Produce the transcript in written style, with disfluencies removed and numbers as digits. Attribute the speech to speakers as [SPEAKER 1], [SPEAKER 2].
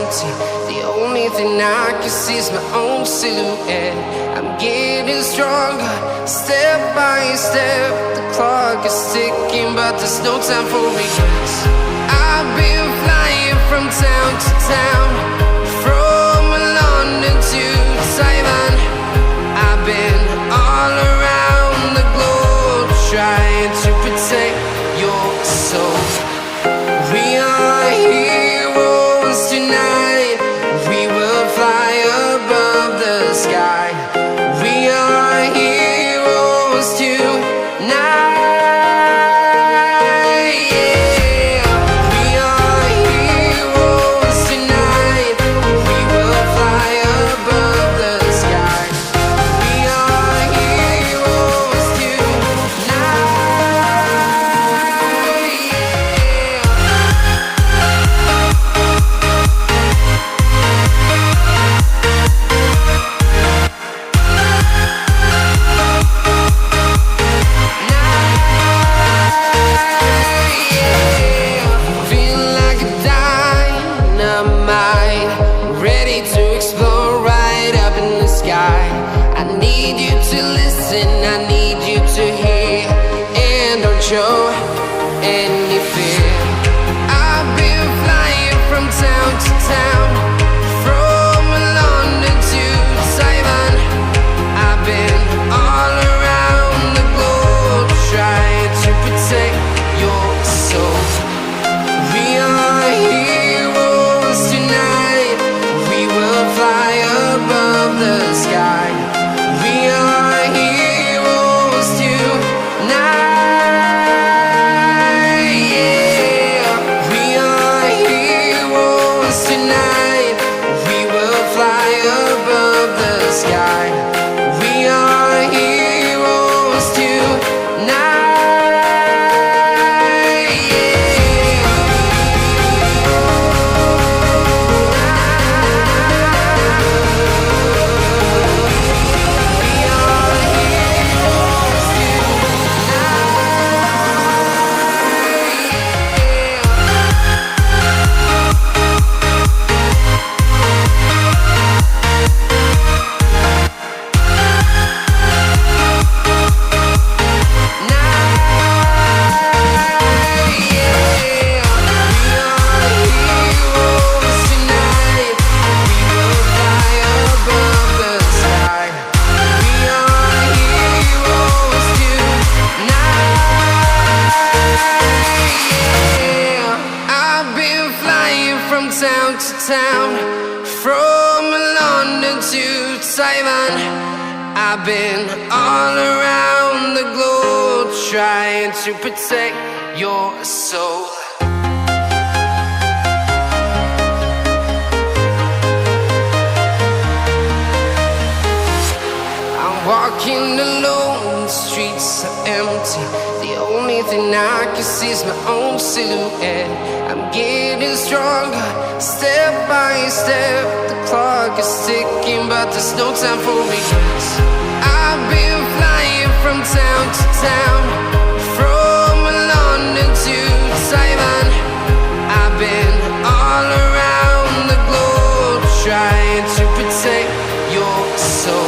[SPEAKER 1] empty. The only thing I can see is my own silhouette. I'm getting stronger, step by step. The clock is ticking, but there's no time for regrets. I've been flying from town to town, from London to Taiwan. I've been all around the globe, trying to protect your soul. We are heroes tonight. We will fly above the sky. We are heroes tonight. Yeah. We are heroes tonight. We will fly above the sky. We are heroes tonight. Feeling like a dynamite, ready to explode right up in the sky. I need you to listen, I need you to hear, and don't show any fear. I've been flying from town to town, from London to Taiwan. I've been all around the globe, trying to protect your soul. We are heroes tonight. We will fly above the sky. We are heroes tonight. Yeah. We are heroes tonight. We will fly above the sky. We are heroes tonight. From town to town, from London to Taiwan. I've been all around the globe, trying to protect your soul. I'm walking alone, the streets are empty. The only thing I can see is my own silhouette. I'm getting stronger, step by step. The clock is ticking, but there's no time for regrets. I've been flying from town to town, from London to Taiwan. I've been all around the globe, trying to protect your soul.